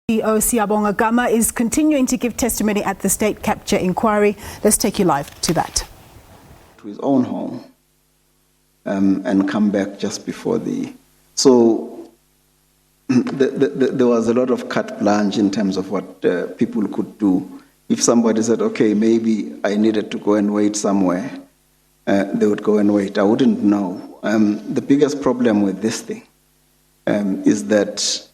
CEO Siyabonga Gama is continuing to give testimony at the state capture inquiry. Let's take you live to that. To his own home and come back just before the... So there was a lot of carte blanche in terms of what people could do. If somebody said, okay, maybe I needed to go and wait somewhere, they would go and wait. I wouldn't know. The biggest problem with this thing is that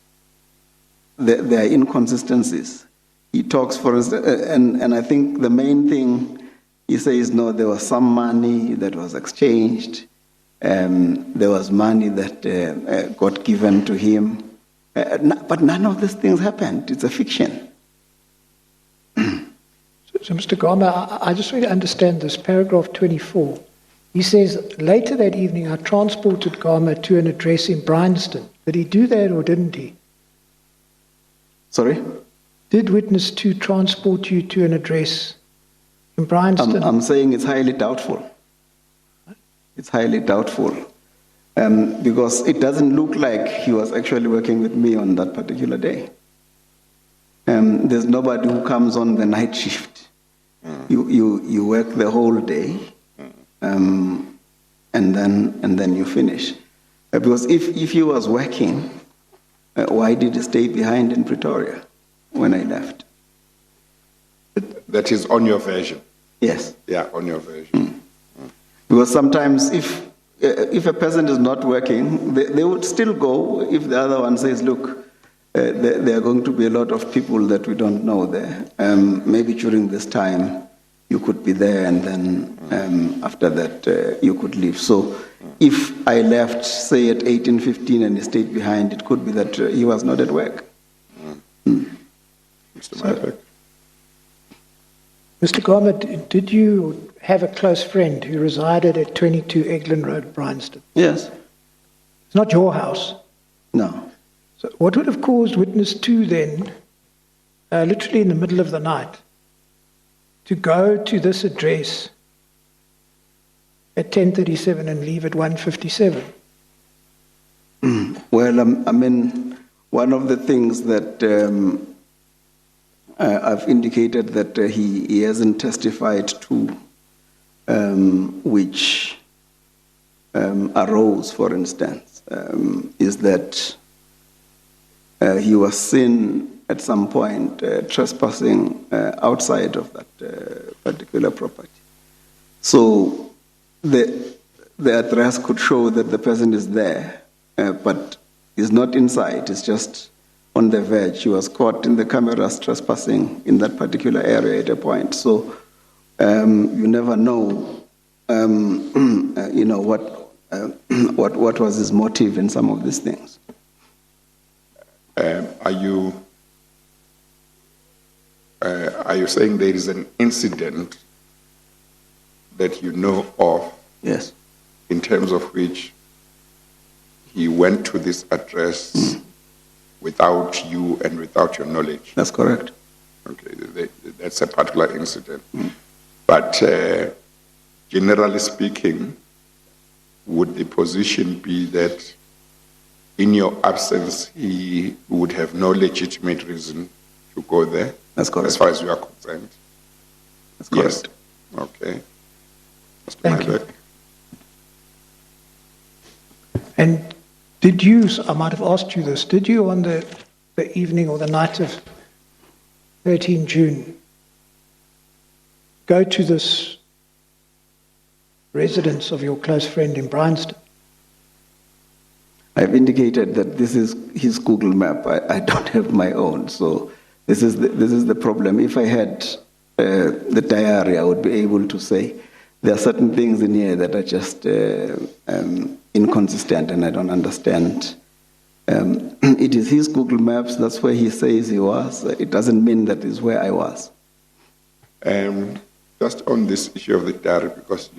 there are inconsistencies. He talks, for instance, and I think the main thing he says, no, there was some money that was exchanged. There was money that got given to him. But none of these things happened. It's a fiction. So Mr. Gama, I just want to understand this, paragraph 24. He says, later that evening, I transported Gama to an address in Bryanston. Did he do that or didn't he? Sorry? Did witness 2 transport you to an address in Bryanston? I'm saying it's highly doubtful. It's highly doubtful. Because it doesn't look like he was actually working with me on that particular day. There's nobody who comes on the night shift. You work the whole day, and then you finish. Because if he was working, why did he stay behind in Pretoria when I left? That is on your version? Yes. Yeah, on your version. Because sometimes if a person is not working, they would still go if the other one says, look, there are going to be a lot of people that we don't know there. Maybe during this time you could be there, and then after that you could leave. So if I left, say, at 18:15 and he stayed behind, it could be that he was not at work. Mr. Mybeck? Mr. Gama, did you have a close friend who resided at 22 Eglin Road, Bryanston? Yes. It's not your house? No. So what would have caused witness 2 then, literally in the middle of the night, to go to this address at 10:37 and leave at 1:57? Well, I mean, one of the things that I've indicated that he hasn't testified to, which arose, for instance, is that he was seen at some point trespassing outside of that particular property. So the address could show that the person is there, but is not inside. It's just on the verge. He was caught in the cameras trespassing in that particular area at a point. So you never know, what was his motive in some of these things. Are you saying there is an incident that you know of? Yes. In terms of which he went to this address without you and without your knowledge? That's correct. Okay, that's a particular incident. But generally speaking, would the position be that in your absence, he would have no legitimate reason to go there? That's correct. As far as you are concerned? That's correct. Yes. Okay. Mr. Thank you. Mybeck? And did you, I might have asked you this, did you on the evening or the night of 13 June go to this residence of your close friend in Bryanston? I've indicated that this is his Google map. I don't have my own, so this is the problem. If I had the diary, I would be able to say there are certain things in here that are just inconsistent, and I don't understand. It is his Google Maps. That's where he says he was. It doesn't mean that is where I was. Just on this issue of the diary, because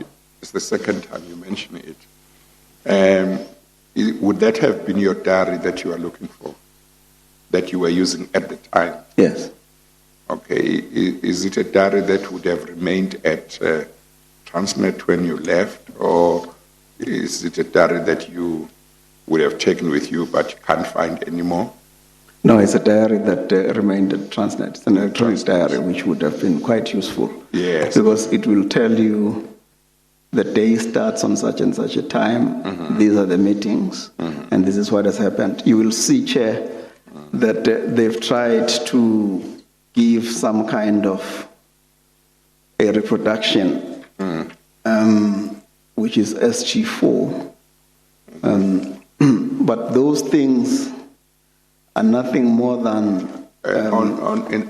it's the second time you mention it. Would that have been your diary that you are looking for, that you were using at the time? Yes. Okay. Is it a diary that would have remained at Transnet when you left, or is it a diary that you would have taken with you but you can't find anymore? No, it's a diary that remained at Transnet. It's an electronic diary, which would have been quite useful. Yes. Because it will tell you the day starts on such and such a time. These are the meetings, and this is what has happened. You will see, Chair, that they've tried to give some kind of a reproduction, which is SG4. But those things are nothing more than...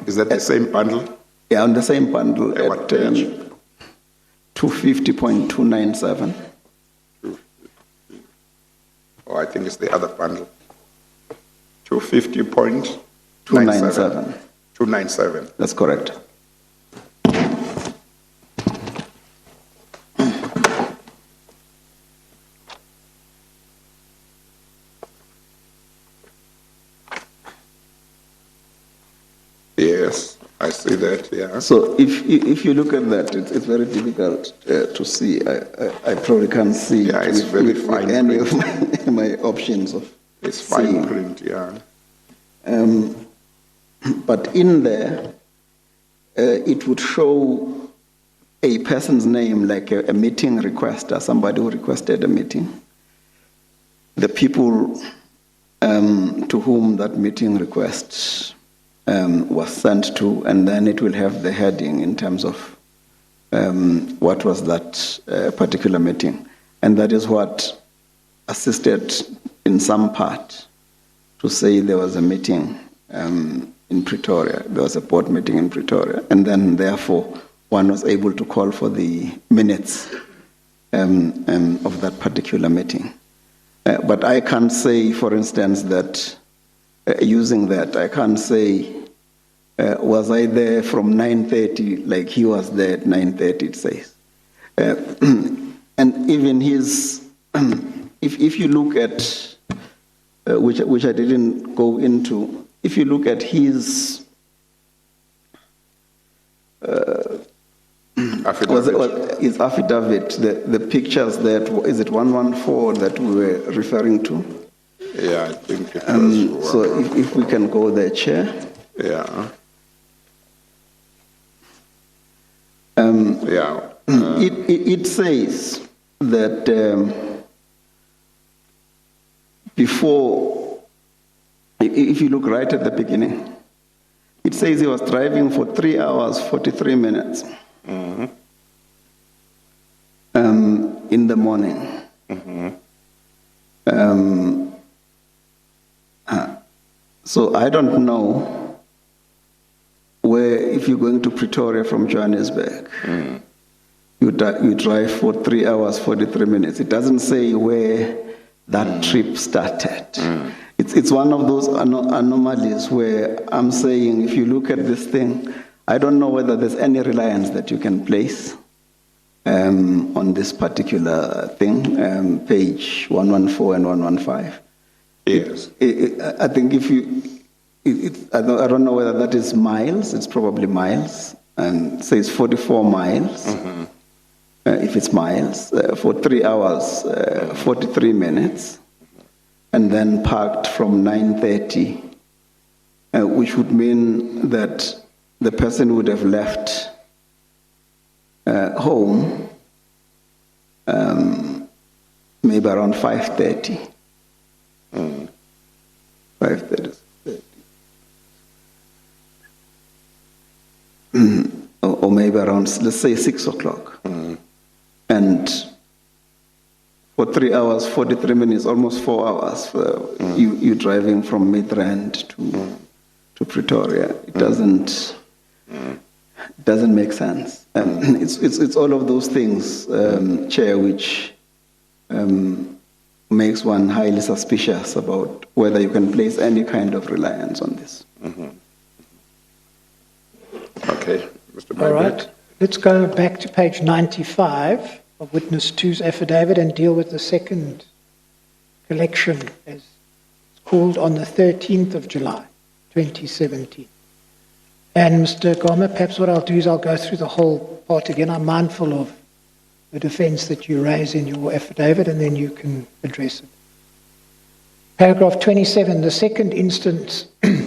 is that the same bundle? Yeah, on the same bundle At what page? 250.297. Oh, I think it's the other bundle. 250.297. 297. 297. That's correct. Yes, I see that, yeah. So if you look at that, it's very difficult to see. I probably can't see Yeah, it's very with fine any print. of my options of It's fine seeing. print, yeah. But in there, it would show a person's name, like a meeting requester, somebody who requested a meeting, the people to whom that meeting request was sent to, and then it will have the heading in terms of what was that particular meeting. And that is what assisted in some part to say there was a meeting in Pretoria. There was a board meeting in Pretoria. And then, therefore, one was able to call for the minutes of that particular meeting. But I can't say, for instance, that using that, I can't say, was I there from 9:30, like he was there at 9:30, it says. And even his, if you look at, which I didn't go into, if you look at his, Affidavit. his affidavit, the pictures that, is it 114 that we were referring to? Yeah, I think it was. So if we can go there, Chair. Yeah. It says that before, if you look right at the beginning, it says he was driving for 3 hours, 43 minutes in the morning. So I don't know where, if you're going to Pretoria from Johannesburg, you drive for 3 hours, 43 minutes. It doesn't say where that trip started. It's one of those anomalies where I'm saying, if you look at this thing, I don't know whether there's any reliance that you can place on this particular thing, page 114 and 115. Yes. I think if you, I don't know whether that is miles, it's probably miles, and it says 44 miles, if it's miles, for 3 hours, 43 minutes, and then parked from 9:30, which would mean that the person would have left home maybe around 5:30. 5:30. Or maybe around, let's say, 6 o'clock. And for 3 hours, 43 minutes, almost 4 hours, you're driving from Midrand to Pretoria. It doesn't make sense. It's all of those things, Chair, which makes one highly suspicious about whether you can place any kind of reliance on this. Okay, Mr. All Bybek. right. Let's go back to page 95 of Witness 2's affidavit and deal with the second collection, as it's called, on the 13th of July, 2017. And Mr. Gama, perhaps what I'll do is I'll go through the whole part again. I'm mindful of the defense that you raise in your affidavit, and then you can address it. Paragraph 27, the second instance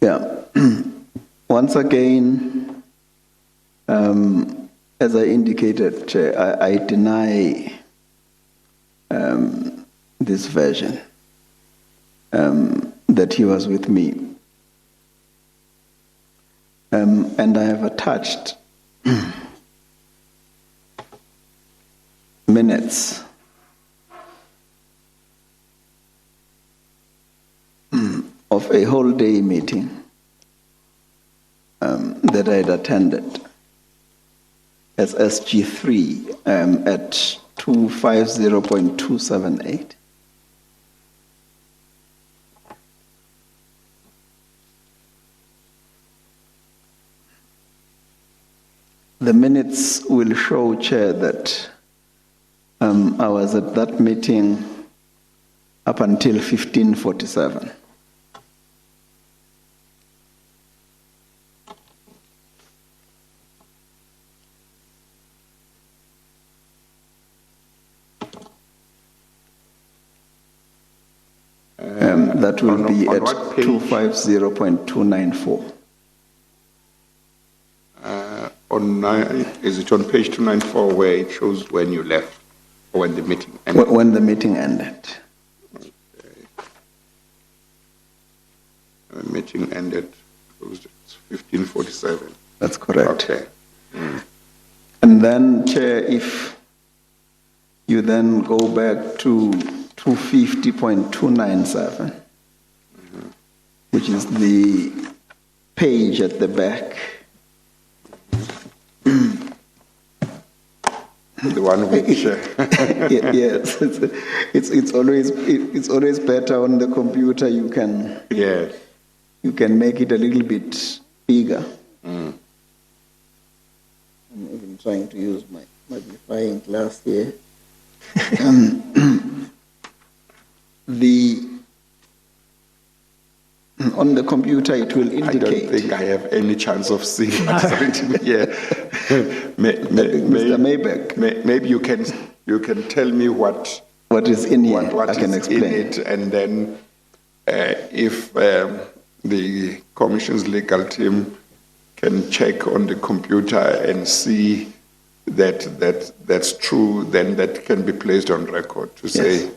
Yeah. Once again, as I indicated, I deny this version that he was with me. And I have attached minutes of a whole day meeting that I had attended as SG3 at 250.278. The minutes will show, Chair, that I was at that meeting up until 1547. That will be at 250.294. Is it on page 294 where it shows when you left or when the meeting ended? When the meeting ended. Okay. The meeting ended, closed at 1547. That's correct. Okay. And then, Chair, if you then go back to 250.297, which is the page at the back. The one which Yes, it's always better on the computer. You can make it a little bit bigger. I'm even trying to use my magnifying glass here. On the computer, it will indicate. I don't think I have any chance of seeing what's written here. Mr. Maybeck. Maybe you can tell me what is in here. What I can is explain in it, and then if the Commission's legal team can check on the computer and see that's true, then that can be placed on record to say,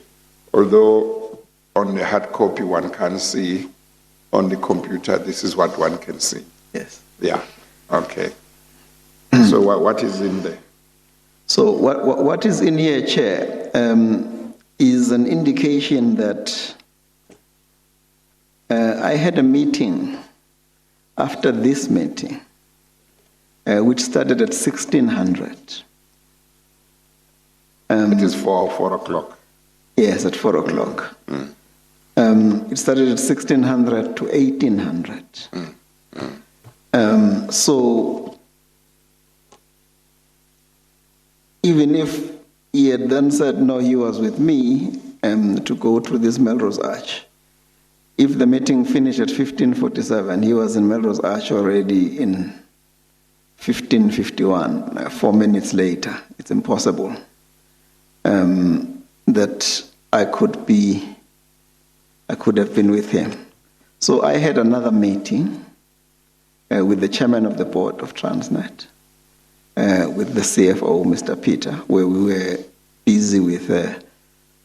although on the hard copy one can't see, on the computer this is what one can see. Yes. Yeah. Okay. So what is in there? So what is in here, Chair, is an indication that I had a meeting after this meeting, which started at 1600. It is 4 o'clock. Yes, at 4 o'clock. It started at 1600 to 1800. So even if he had then said, no, he was with me to go to this Melrose Arch, if the meeting finished at 1547, he was in Melrose Arch already in 1551, 4 minutes later. It's impossible that I could have been with him. So I had another meeting with the chairman of the board of Transnet, with the CFO, Mr. Peter, where we were busy with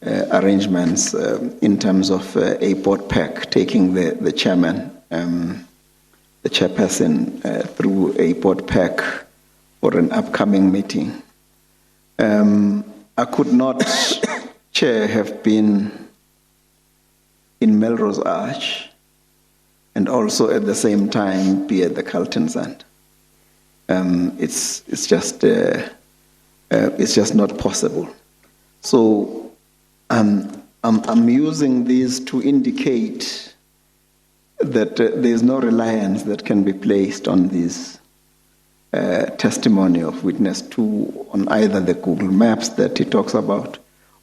arrangements in terms of a board pack, taking the chairman, the chairperson, through a board pack for an upcoming meeting. I could not, Chair, have been in Melrose Arch and also at the same time be at the Carlton Center. It's just not possible. So I'm using these to indicate that there's no reliance that can be placed on this testimony of witness 2 on either the Google Maps that he talks about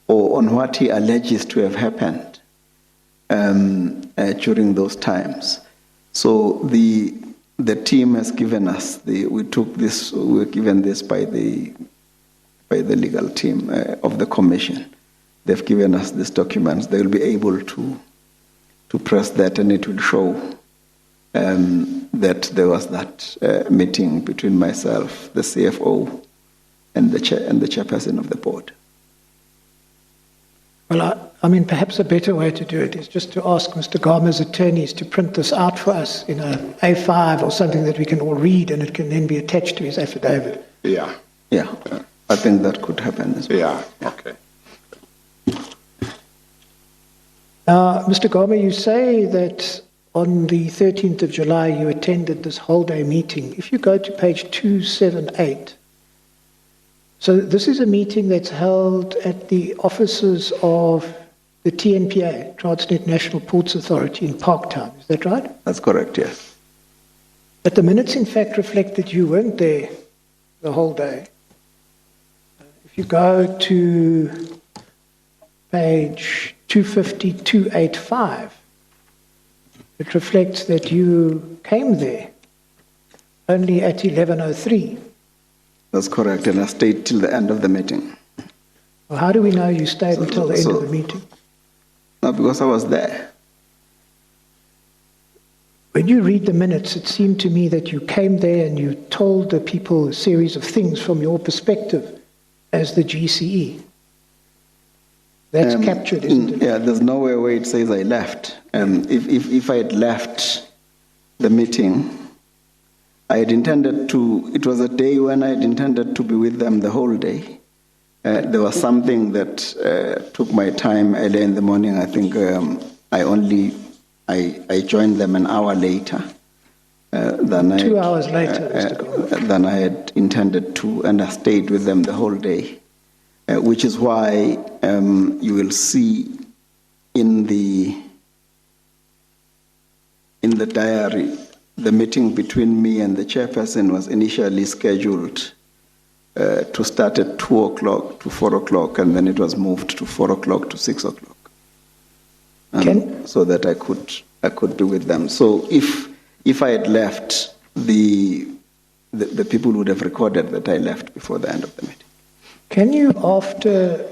or on what he alleges to have happened during those times. So the team has given us we were given this by the legal team of the commission. They've given us these documents. They will be able to press that, and it will show that there was that meeting between myself, the CFO, and the chairperson of the board. Well, I mean, perhaps a better way to do it is just to ask Mr. Gama's attorneys to print this out for us in a A5 or something that we can all read, and it can then be attached to his affidavit. Yeah. Yeah, I think that could happen as well. Yeah, okay. Mr. Gama, you say that on the 13th of July you attended this whole day meeting. If you go to page 278, so this is a meeting that's held at the offices of the TNPA, Transnet National Ports Authority in Parktown. Is that right? That's correct, yes. But the minutes in fact reflect that you weren't there the whole day. If you go to page 250, 285, it reflects that you came there only at 11:03. That's correct, and I stayed till the end of the meeting. Well, how do we know you stayed until the end of the meeting? No, because I was there. When you read the minutes, it seemed to me that you came there and you told the people a series of things from your perspective as the GCE. That's captured, isn't it? Yeah, there's nowhere where it says I left. If I had left the meeting, I had intended to, it was a day when I had intended to be with them the whole day. There was something that took my time early in the morning. I think I joined them an hour later than 2 hours later, Mr. Gama. than I had intended to, and I stayed with them the whole day. Which is why you will see in the diary, the meeting between me and the chairperson was initially scheduled to start at 2 o'clock to 4 o'clock, and then it was moved to 4 o'clock to 6 o'clock, so that I could be with them. So if I had left, the people would have recorded that I left before the end of the meeting. Can you,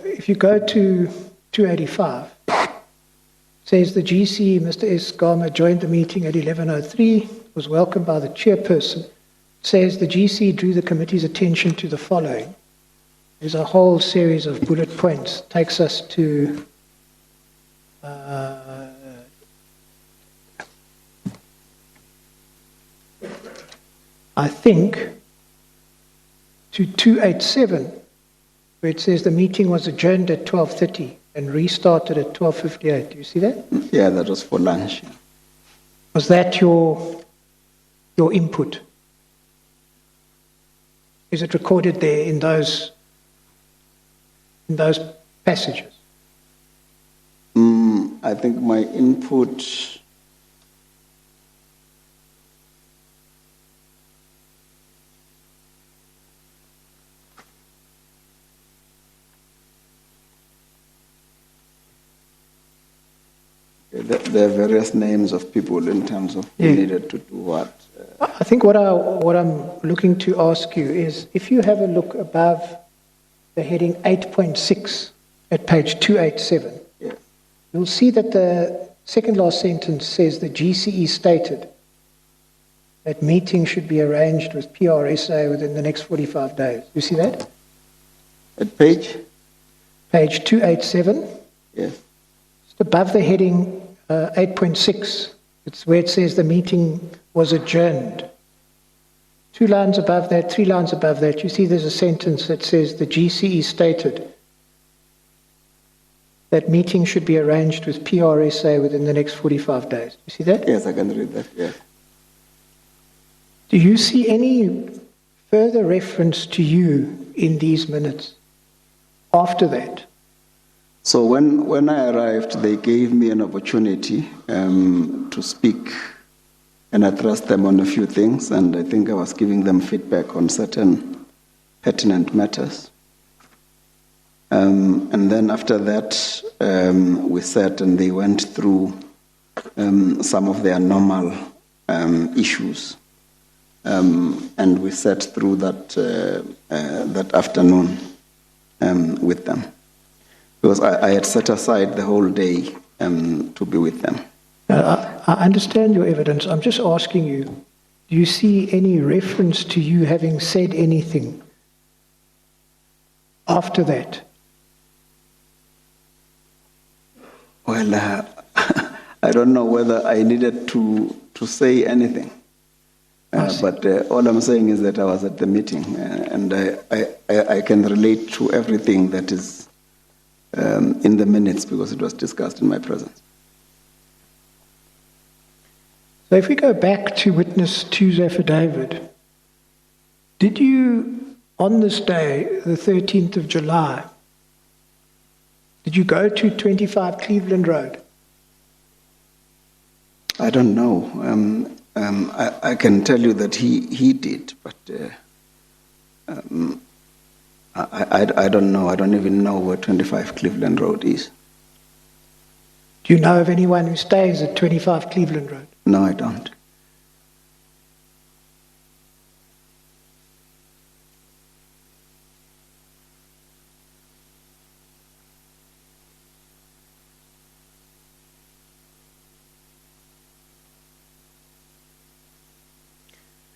if you go to 285, says the GC, Mr. S. Gama, joined the meeting at 11:03, was welcomed by the chairperson, says the GC drew the committee's attention to the following. There's a whole series of bullet points, takes us to I think to 287, where it says the meeting was adjourned at 12:30 and restarted at 12:58. Do you see that? Yeah, that was for lunch. Was that your input? Is it recorded there in those passages? I think my input. There are various names of people in terms of who needed to do what. I think what I'm looking to ask you is, if you have a look above the heading 8.6 at page 287, Yes. you'll see that the second last sentence says the GCE stated that meeting should be arranged with PRSA within the next 45 days. You see that? At page? Page 287. Yes. Just above the heading 8.6, it's where it says the meeting was adjourned. 2 lines above that, 3 lines above that, you see there's a sentence that says the GCE stated that meeting should be arranged with PRSA within the next 45 days. You see that? Yes, I can read that, yes. Do you see any further reference to you in these minutes after that? So when I arrived, they gave me an opportunity to speak and address them on a few things, and I think I was giving them feedback on certain pertinent matters. And then after that, we sat and they went through some of their normal issues, and we sat through that afternoon with them. Because I had set aside the whole day to be with them. I understand your evidence. I'm just asking you, do you see any reference to you having said anything after that? Well, I don't know whether I needed to say anything. But all I'm saying is that I was at the meeting, and I can relate to everything that is in the minutes because it was discussed in my presence. So if we go back to witness 2's affidavit, did you, on this day, the 13th of July, did you go to 25 Cleveland Road? I don't know. I can tell you that he did, but I don't know. I don't even know where 25 Cleveland Road is. Do you know of anyone who stays at 25 Cleveland Road? No, I don't.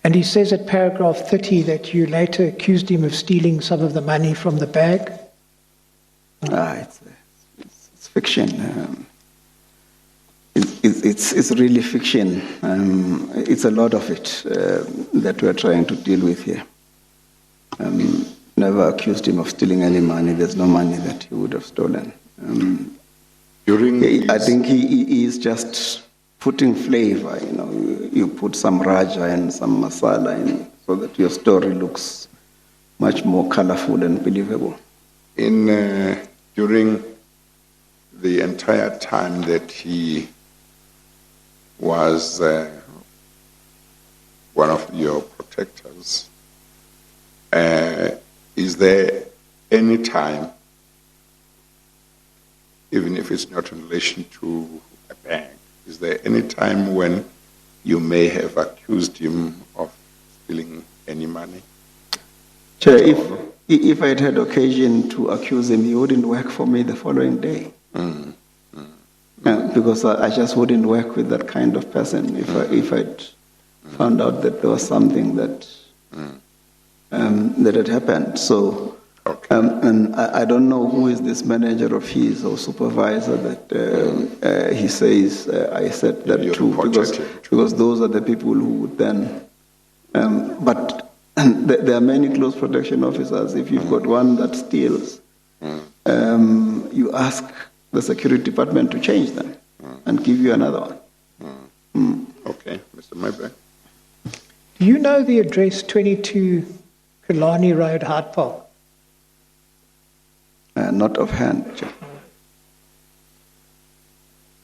And he says at paragraph 30 that you later accused him of stealing some of the money from the bag? It's fiction. It's really fiction. It's a lot of it that we're trying to deal with here. Never accused him of stealing any money. There's no money that he would have stolen. I think he is just putting flavor. You put some raja and some masala in so that your story looks much more colorful and believable. During the entire time that he was one of your protectors, is there any time, even if it's not in relation to a bank, is there any time when you may have accused him of stealing any money? Chair, if I'd had occasion to accuse him, he wouldn't work for me the following day. Because I just wouldn't work with that kind of person if I'd found out that there was something that had happened. So, and I don't know who is this manager of his or supervisor that he says I said that to, because those are the people who would then. But there are many close protection officers. If you've got one that steals, you ask the security department to change them and give you another one. Okay, Mr. Mayback. Do you know the address 22 Killarney Road, Hyde Park? Not offhand.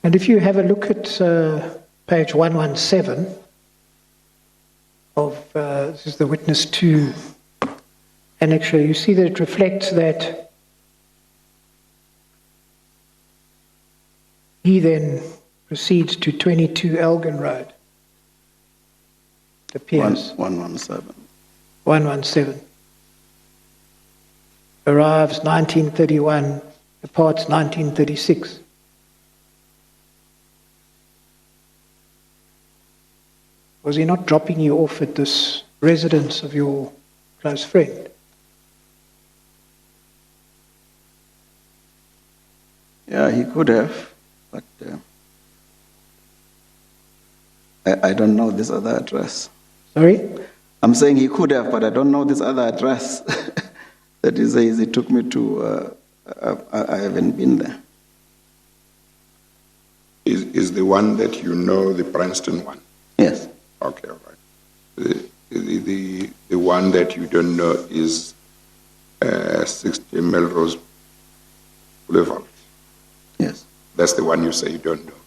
And if you have a look at page 117 of this is the witness 2 annexure, you see that it reflects that he then proceeds to 22 Elgin Road. It appears. 117. 117. Arrives 1931, departs 1936. Was he not dropping you off at this residence of your close friend? Yeah, he could have, but I don't know this other address. Sorry? I'm saying he could have, but I don't know this other address that he says he took me to. I haven't been there. Is the one that you know the Princeton one? Yes. Okay, all right. The one that you don't know is 60 Melrose Boulevard. Yes. That's the one you say you don't know.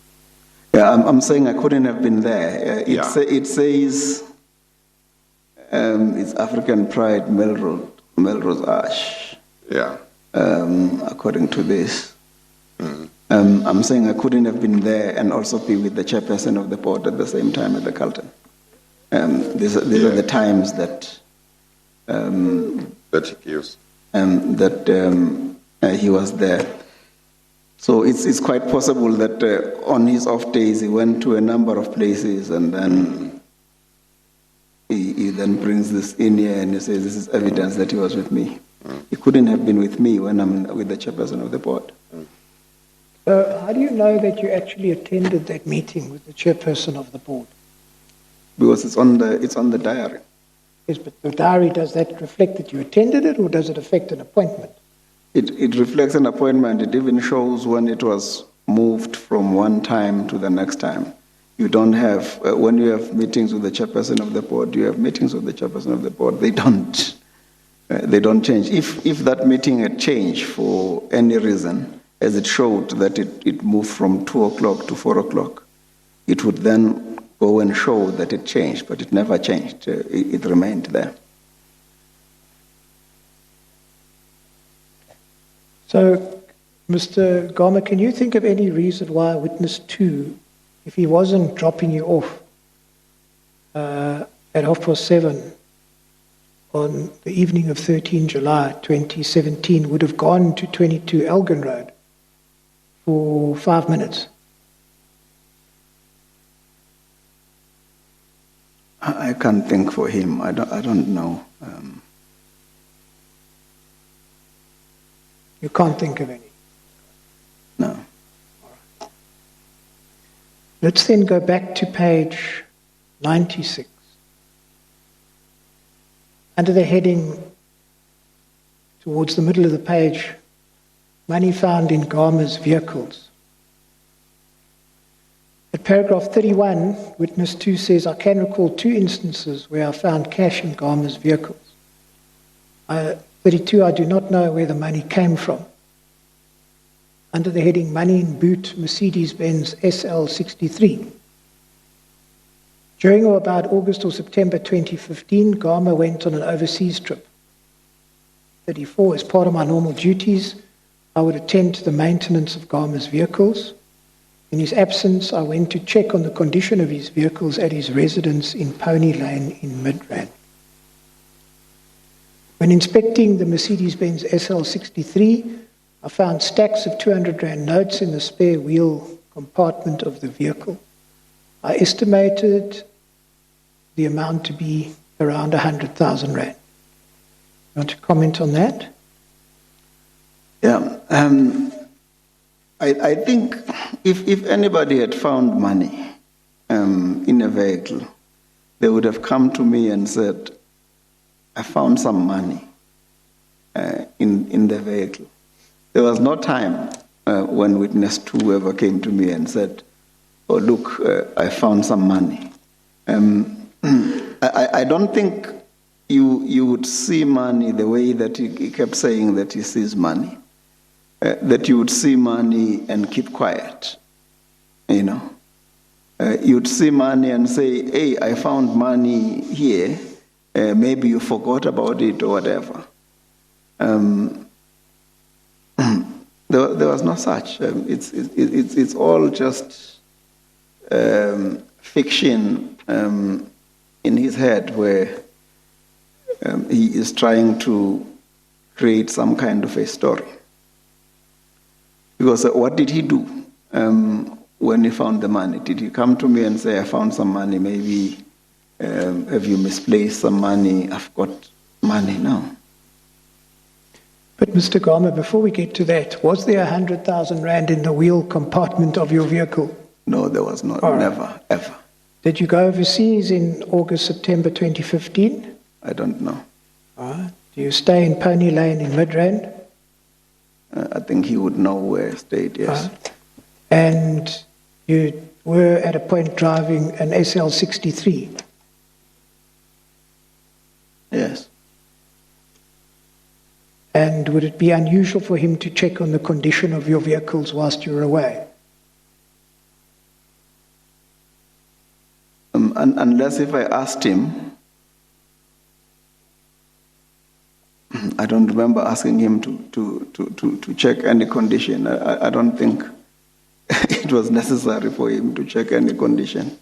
Yeah, I'm saying I couldn't have been there. It says it's African Pride Melrose Ash. Yeah. According to this. I'm saying I couldn't have been there and also be with the chairperson of the board at the same time at the Carlton. These are the times that that he gives. that he was there. So it's quite possible that on his off days he went to a number of places and then he then brings this in here and he says this is evidence that he was with me. He couldn't have been with me when I'm with the chairperson of the board. So how do you know that you actually attended that meeting with the chairperson of the board? Because it's on the diary. Yes, but the diary, does that reflect that you attended it, or does it affect an appointment? It reflects an appointment. It even shows when it was moved from one time to the next time. You don't have, when you have meetings with the chairperson of the board, you have meetings with the chairperson of the board. They don't change. If that meeting had changed for any reason, as it showed that it moved from 2 o'clock to 4 o'clock, it would then go and show that it changed, but it never changed. It remained there. So, Mr. Gama, can you think of any reason why witness 2, if he wasn't dropping you off at 7:30 on the evening of 13 July 2017, would have gone to 22 Elgin Road for 5 minutes? I can't think for him. I don't know. You can't think of any? No. All right. Let's then go back to page 96. Under the heading, towards the middle of the page, money found in Gama's vehicles. At paragraph 31, witness 2 says, I can recall 2 instances where I found cash in Gama's vehicles. 32, I do not know where the money came from. Under the heading, money in boot, Mercedes-Benz SL63. During or about August or September 2015, Gama went on an overseas trip. 34, as part of my normal duties, I would attend to the maintenance of Gama's vehicles. In his absence, I went to check on the condition of his vehicles at his residence in Pony Lane in Midrand. When inspecting the Mercedes-Benz SL63, I found stacks of 200 Rand notes in the spare wheel compartment of the vehicle. I estimated the amount to be around 100,000 Rand. You want to comment on that? Yeah. I think if anybody had found money in a vehicle, they would have come to me and said, I found some money in the vehicle. There was no time when witness 2 ever came to me and said, oh, look, I found some money. I don't think you would see money the way that he kept saying that he sees money. That you would see money and keep quiet, you know. You'd see money and say, hey, I found money here. Maybe you forgot about it or whatever. There was no such. It's all just fiction in his head where he is trying to create some kind of a story. Because what did he do when he found the money? Did he come to me and say, I found some money, maybe have you misplaced some money, I've got money? No. But Mr. Gama, before we get to that, was there 100,000 Rand in the wheel compartment of your vehicle? No, there was not. Right. Never, ever. Did you go overseas in August, September 2015? I don't know. All right. Do you stay in Pony Lane in Midrand? I think he would know where I stayed, yes. Right. And you were at a point driving an SL63? Yes. And would it be unusual for him to check on the condition of your vehicles whilst you were away? Unless if I asked him, I don't remember asking him to check any condition. I don't think it was necessary for him to check any condition.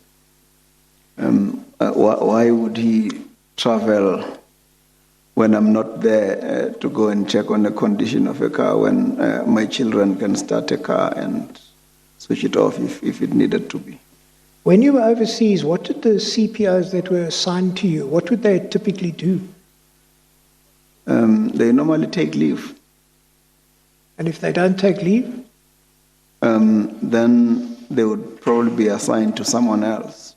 Why would he travel when I'm not there to go and check on the condition of a car, when my children can start a car and switch it off if it needed to be. When you were overseas, what did the CPOs that were assigned to you, what would they typically do? They normally take leave. And if they don't take leave? Then they would probably be assigned to someone else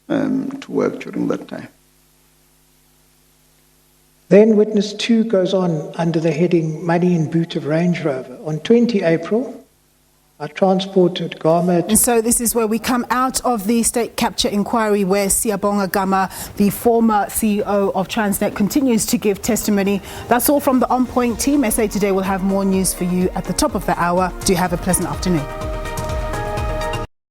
to work during that time. Then witness 2 goes on under the heading Money in Boot of Range Rover. On 20 April, I transported Gama to... And so this is where we come out of the state capture inquiry, where Siyabonga Gama, the former CEO of Transnet, continues to give testimony. That's all from the On Point team. SA Today will have more news for you at the top of the hour. Do have a pleasant afternoon.